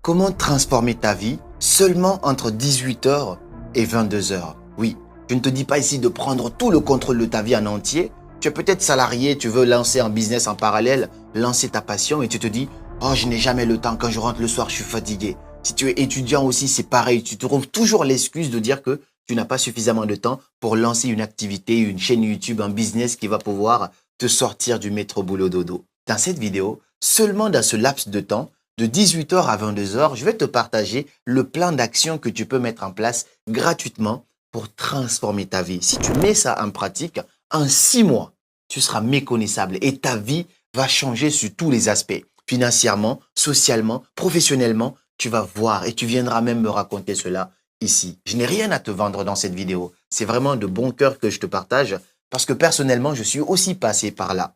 Comment transformer ta vie seulement entre 18h et 22h? Oui, je ne te dis pas ici de prendre tout le contrôle de ta vie en entier. Tu es peut-être salarié, tu veux lancer un business en parallèle, lancer ta passion et tu te dis « Oh, je n'ai jamais le temps, quand je rentre le soir, je suis fatigué ». Si tu es étudiant aussi, c'est pareil, tu trouves toujours l'excuse de dire que tu n'as pas suffisamment de temps pour lancer une activité, une chaîne YouTube, un business qui va pouvoir te sortir du métro boulot dodo. Dans cette vidéo, seulement dans ce laps de temps, de 18h à 22h, je vais te partager le plan d'action que tu peux mettre en place gratuitement pour transformer ta vie. Si tu mets ça en pratique, en 6 mois, tu seras méconnaissable et ta vie va changer sur tous les aspects. Financièrement, socialement, professionnellement, tu vas voir et tu viendras même me raconter cela ici. Je n'ai rien à te vendre dans cette vidéo. C'est vraiment de bon cœur que je te partage parce que personnellement, je suis aussi passé par là.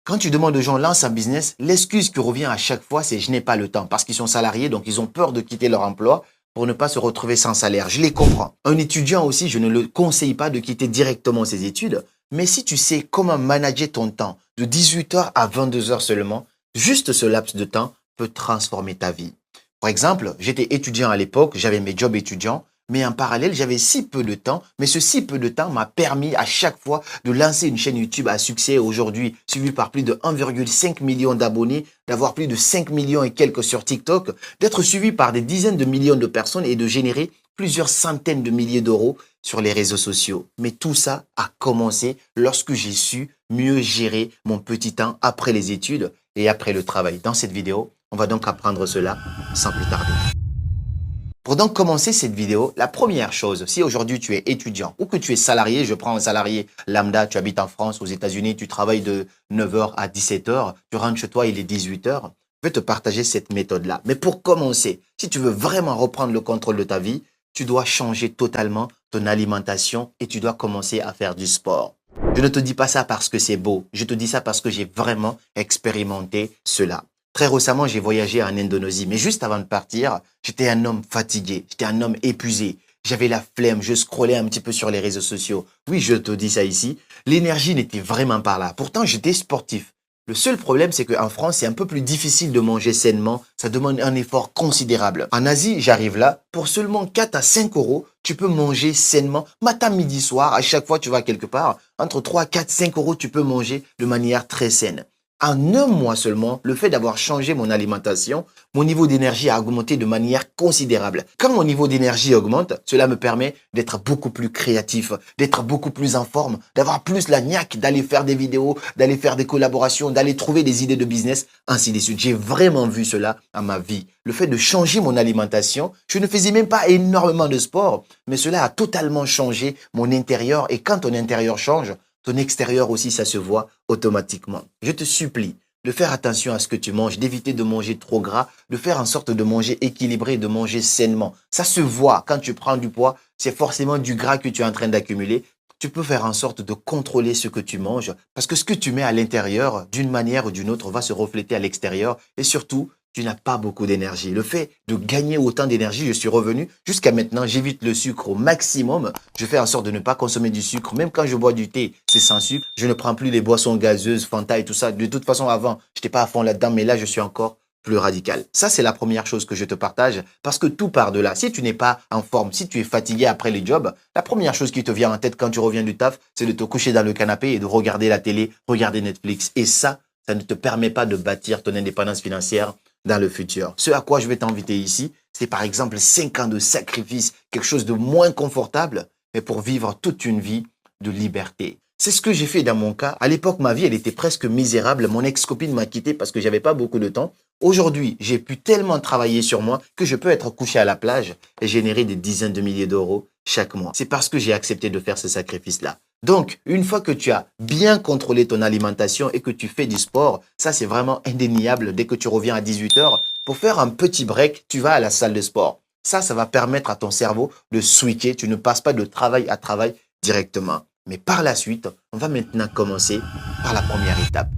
Quand tu demandes aux gens lance un business, l'excuse qui revient à chaque fois, c'est je n'ai pas le temps parce qu'ils sont salariés, donc ils ont peur de quitter leur emploi pour ne pas se retrouver sans salaire. Je les comprends. Un étudiant aussi, je ne le conseille pas de quitter directement ses études, mais si tu sais comment manager ton temps de 18h à 22h seulement, juste ce laps de temps peut transformer ta vie. Par exemple, j'étais étudiant à l'époque, j'avais mes jobs étudiants, mais en parallèle, j'avais si peu de temps, mais ce si peu de temps m'a permis à chaque fois de lancer une chaîne YouTube à succès aujourd'hui, suivie par plus de 1,5 million d'abonnés, d'avoir plus de 5 millions et quelques sur TikTok, d'être suivi par des dizaines de millions de personnes et de générer plusieurs centaines de milliers d'euros sur les réseaux sociaux. Mais tout ça a commencé lorsque j'ai su mieux gérer mon petit temps après les études et après le travail. Dans cette vidéo, on va donc apprendre cela sans plus tarder. Pour donc commencer cette vidéo, la première chose, si aujourd'hui tu es étudiant ou que tu es salarié, je prends un salarié lambda, tu habites en France, aux États-Unis, tu travailles de 9h à 17h, tu rentres chez toi, il est 18h, je vais te partager cette méthode-là. Mais pour commencer, si tu veux vraiment reprendre le contrôle de ta vie, tu dois changer totalement ton alimentation et tu dois commencer à faire du sport. Je ne te dis pas ça parce que c'est beau, je te dis ça parce que j'ai vraiment expérimenté cela. Très récemment, j'ai voyagé en Indonésie, mais juste avant de partir, j'étais un homme fatigué, j'étais un homme épuisé. J'avais la flemme, je scrollais un petit peu sur les réseaux sociaux. Oui, je te dis ça ici. L'énergie n'était vraiment pas là. Pourtant, j'étais sportif. Le seul problème, c'est qu'en France, c'est un peu plus difficile de manger sainement. Ça demande un effort considérable. En Asie, j'arrive là, pour seulement 4 à 5 euros, tu peux manger sainement. Matin, midi, soir, à chaque fois tu vas quelque part, entre 3, 4, 5 euros, tu peux manger de manière très saine. En un mois seulement, le fait d'avoir changé mon alimentation, mon niveau d'énergie a augmenté de manière considérable. Quand mon niveau d'énergie augmente, cela me permet d'être beaucoup plus créatif, d'être beaucoup plus en forme, d'avoir plus la niaque, d'aller faire des vidéos, d'aller faire des collaborations, d'aller trouver des idées de business, ainsi de suite. J'ai vraiment vu cela à ma vie. Le fait de changer mon alimentation, je ne faisais même pas énormément de sport, mais cela a totalement changé mon intérieur et quand ton intérieur change, ton extérieur aussi, ça se voit automatiquement. Je te supplie de faire attention à ce que tu manges, d'éviter de manger trop gras, de faire en sorte de manger équilibré, de manger sainement. Ça se voit quand tu prends du poids, c'est forcément du gras que tu es en train d'accumuler. Tu peux faire en sorte de contrôler ce que tu manges parce que ce que tu mets à l'intérieur, d'une manière ou d'une autre, va se refléter à l'extérieur et surtout, tu n'as pas beaucoup d'énergie. Le fait de gagner autant d'énergie, je suis revenu. Jusqu'à maintenant, j'évite le sucre au maximum. Je fais en sorte de ne pas consommer du sucre. Même quand je bois du thé, c'est sans sucre. Je ne prends plus les boissons gazeuses, Fanta et tout ça. De toute façon, avant, je n'étais pas à fond là-dedans, mais là, je suis encore plus radical. Ça, c'est la première chose que je te partage parce que tout part de là. Si tu n'es pas en forme, si tu es fatigué après les jobs, la première chose qui te vient en tête quand tu reviens du taf, c'est de te coucher dans le canapé et de regarder la télé, regarder Netflix. Et ça ne te permet pas de bâtir ton indépendance financière dans le futur. Ce à quoi je vais t'inviter ici, c'est par exemple 5 ans de sacrifice, quelque chose de moins confortable, mais pour vivre toute une vie de liberté. C'est ce que j'ai fait dans mon cas. À l'époque, ma vie, elle était presque misérable. Mon ex-copine m'a quitté parce que j'avais pas beaucoup de temps. Aujourd'hui, j'ai pu tellement travailler sur moi que je peux être couché à la plage et générer des dizaines de milliers d'euros chaque mois. C'est parce que j'ai accepté de faire ce sacrifice-là. Donc, une fois que tu as bien contrôlé ton alimentation et que tu fais du sport, ça c'est vraiment indéniable. Dès que tu reviens à 18h, pour faire un petit break, tu vas à la salle de sport. Ça va permettre à ton cerveau de switcher. Tu ne passes pas de travail à travail directement. Mais par la suite, on va maintenant commencer par la première étape.